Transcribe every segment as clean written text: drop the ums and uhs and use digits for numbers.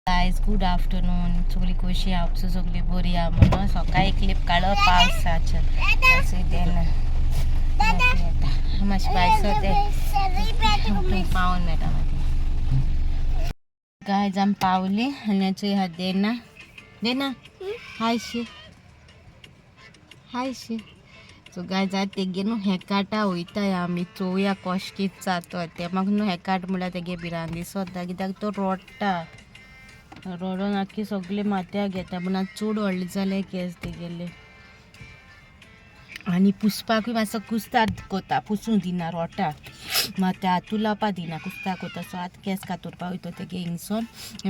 Guys good afternoon. सगळी कशी आपसो सगळी बरी आहा म्हणून सकाळी क्लिप काढ पावसाच्या मातशें पायसो ते पावून मेळटा मागीर. गायज आमी पावली आनी हाचो ह्या देना देना हायशी हायशी. सो गायज आतां तेगे न्हू हेकाटा वयताय आमी चोवया कशें कितें जाता तें. म्हाका न्हू हेकाट म्हळ्यार तेगे भिरांत दिसता कित्याक तो रडटा. रडोन आख्खी सगळी माथ्याक घेता पूण आतां चड व्हडले जाले केस तेगेले आनी पुसपाकूय मातसो कुस्तार कोता पुसूं दिना रोटा माथ्या हातू लावपा दिना कुस्तार कोता. सो आतां केस कातरपा वयता तेगे हिंगसोन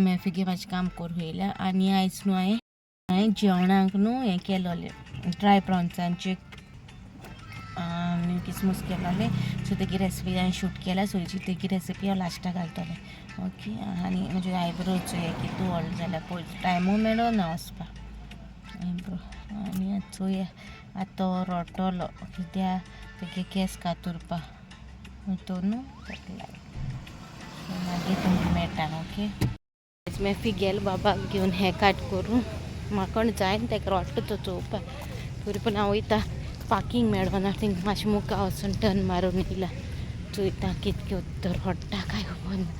मेफिगे मातशें काम करूं येयलें. आनी आयज न्हू हांवें जेवणाक न्हू हें केलोलें ड्राय प्रॉन्सांचे आनी किसमूस केलोलें. सो तेगी रेसिपी हांवें शूट केल्या. सो तेगी रेसिपी हांव लास्टाक घालतलें. ओके. आनी म्हजे आयब्रोचे हे कितू व्हडले जाल्यार पळय टायमूय मेळो ना वचपाक आयब्रो. आनी चोया आतां तो रडटलो कित्याक तेगे केस कातरपा तो न्हू ताका लागून मागीर तुमकां मेळटा. ओके. मेफी गेलो बाबाक घेवन हें काट करूं. म्हाका जायना तेका रडटा तो चोवपाक तरी पूण हांव वयता. पार्किंग मेळो ना थिंग मातशें मुखार वचून टर्न मारून येयला. चोयता कितके उत्तर रडटा काय खबर ना.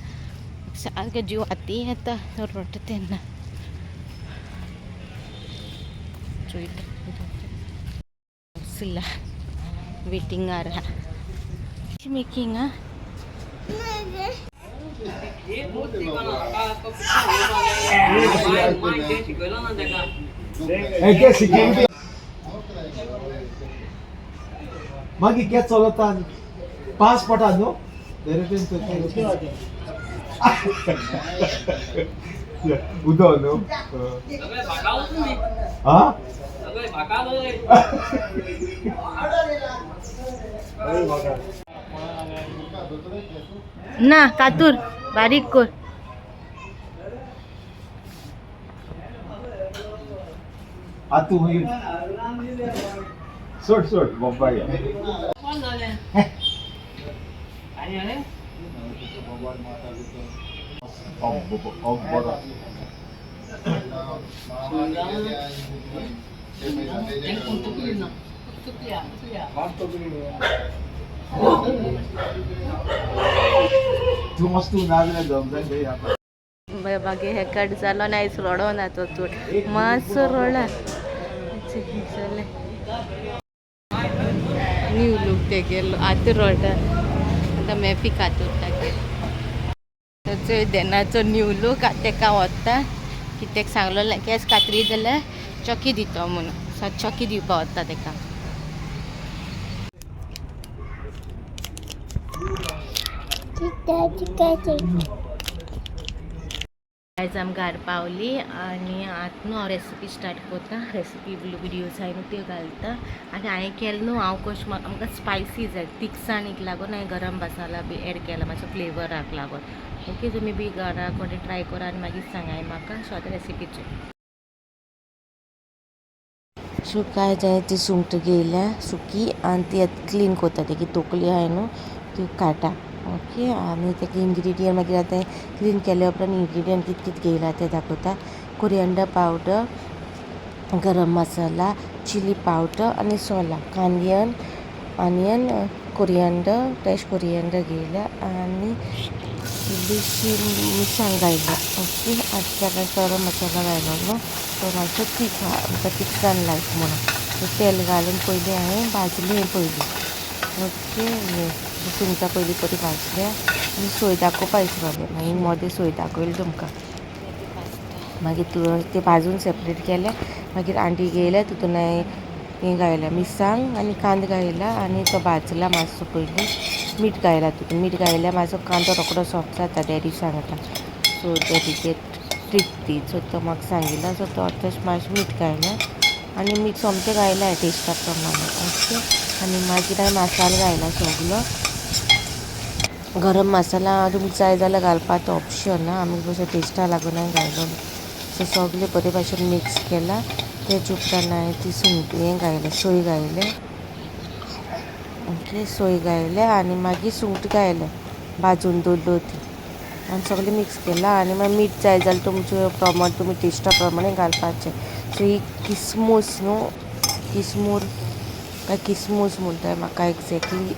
सारकें जीव हाती येता तो रडटा तेन्ना. चोयता सिला वेटिंगार आहा मेकिंग आ मागीर कितें चलता पासपोर्ट आहा न्हू उदो न्हू आ ना कातूर बारीक कर. आतू मागीर सोड सोड बोंबाय तू मस्त नाजले जमजाय मागीर हें कट जालो ना आयज रडो ना तो चड मातसो रडला. न्यू लूक तेगेलो आतां रडटा आतां मेफी कातरता ताचो देनाचो न्यू लूक आतां तेका वता कित्याक सांगलो केस कातरी जाल्यार चॉकी दिता म्हणून चॉकी दिवपा वता तेका. आयज आमी घरा पावली आनी आतां न्हू हांव रेसिपी स्टार्ट करता. रेसिपी विडियोज हांवें त्यो घालता. आनी हांवें केलें न्हू हांव कशें आमकां स्पायसी जाय तिखसाणीक लागून हांवें गरम मसाला बी एड केला मातसो फ्लेवराक लागून. ओके. तुमी बी घरा कोणी ट्राय करा आनी मागीर सांगाय म्हाका. सो आतां रेसिपीचे सो काय जाय ती सुंगट घेयल्या सुकी आनी ती क्लीन कोता तेगी तोकली आहाय न्हू त्यो काटा. ओके. आनी तेगे इन्ग्रिडियंट मागीर आतां क्लीन केल्या उपरांत इन्ग्रिडियंट कितें कितें घेयला तें दाखयता. कोरिएंडर पावडर, गरम मसाला, चिली पावडर आनी सोला, ऑनियन कोरिएंडर फ्रेश कोरिएंडर घेयल्या आनी इल्लीशी मिरसांग घायल्या. ओके. आतां गरम मसाला घायलो तो मातसो तीख आमकां तिखसाण लायक म्हणून तेल घालून पयलीं हांवें भाजलें पयलीं. ओके. सुंगटां पयलीं बरी भाजल्या आनी सोय दाखोवपा विसरलें मागीर मोदें सोय दाखयली तुमकां. मागीर ते भाजून सेपरेट केलें. मागीर आंडी घेयल्या तितून हें घायला मिरसांग आनी कांदो घायला आनी तो भाजला मातसो पयलीं. मीठ घायला तितून मीठ घायल्यार मातसो कांदो रोकडो सॉफ्ट जाता डॅडी सांगता. सो डॅडीचे ट्रीक ती. सो तो म्हाका सांगिल्लो. सो तो तशें मातशें मीठ घायलें आनी मीठ सोमतें घायलां टेस्टा प्रमाणे. ओके. आनी मागीर हांवें मसालो घायला सगलो. गरम मसाला तुमकां जाय जाल्यार घालपा तो ऑप्शन आमी कशें टेस्टा लागून हांवें घायलो. सो सगळें बरे भाशेन मिक्स केला. तेजे उपरांत हांवें ती हें घायलें सोय घायलें. ओके. सोय घायलें आनी मागीर सुंगट घायलें भाजून दवरल्यो ती. आनी सगळें मिक्स केलां आनी मागीर मीठ जाय जाल्यार तुमचे प्रमाण तुमी टेस्टा प्रमाणे घालपाचें. सो ही किसमूस न्हू किसमूर काय किसमूस म्हणटाय म्हाका एक्झॅक्टली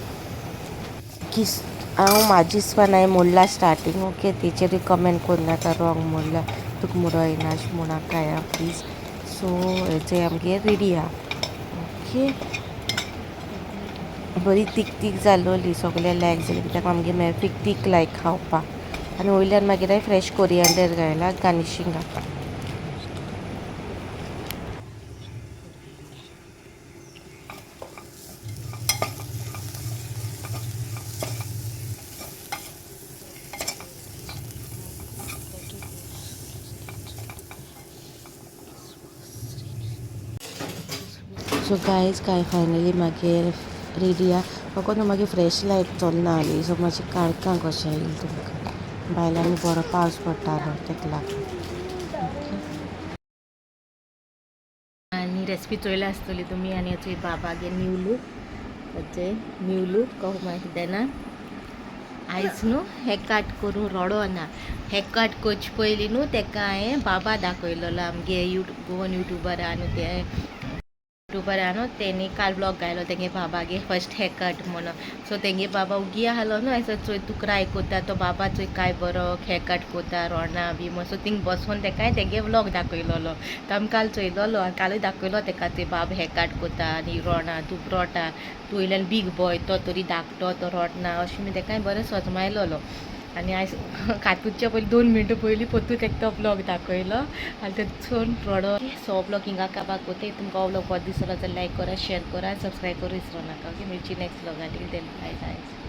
हांव म्हाजीच पण हांवें म्हणलां स्टार्टींग ओके तेचेरूय कमेंट करूं नाका रॉंग म्हणल्यार तुका म्हणून येना म्हणा काय प्लीज. सो हेचे आमगे रेडी आहा ओके. बरी तीक जालोली सगळे लायक जाली कित्याक आमगे मेफीक तीक लायक खावपाक आनी वयल्यान मागीर हांवें फ्रेश कोरियंडर घायला गार्निशींग घालपाक. सो गायज काय फायनली मागीर रेडी आहा. फकत न्हू मागीर फ्रेश लायट चलना जाली सो मातशें काळखां कशें येयलें तुमकां भायल्यान बरो पावस पडटालो तेका लागून. आनी रेसिपी चोयला आसतली तुमी आनी हेचो बाबागे न्यू लूक कहो मागीर देना आयज न्हू हें कट करून रडो ना. हें कट करचे पयलीं न्हू तेका हांवें बाबा दाखयलोलो आमगे गोवन युट्यूबर आहा न्हू ते युट्यूबर आहा न्हू तेणी काल ब्लॉग घायलो तेंगे बाबागे फर्स्ट हेअर कट म्हणून. सो तेंगे बाबा उगी आहलो न्हू एसो चोय तूं क्राय कोता तो बाबा चोय काय बरो हेअर कट कोता रोडना बी म्हण. सो थिंग बसोन तेका तेंगे ब्लॉग दाखयलोलो. तो आमी काल चोयलोलो आनी कालूय दाखयलो तेका ते बाब हेअर कट कोता आनी रोडना तूं रोटा तूं वयल्यान बीग बॉय तो तरी धाकटो तो रोडना अशें मी तेका बरें समजायलोलो. आनी आयज खातूच्या पयलीं 2 मिनटां पयलीं पोत्तू तेका तो ब्लॉग दाखयलो आनी तेचून रडो. सो ब्लॉग हिंगा काबार कोताय. तुमकां हो ब्लॉग बरो दिसलो जाल्यार लायक करा शेअर करा सबस्क्रायब करूं विसरूं नाका ओके. मेळची नेक्स्ट ब्लॉगार टील देन बाय गायज.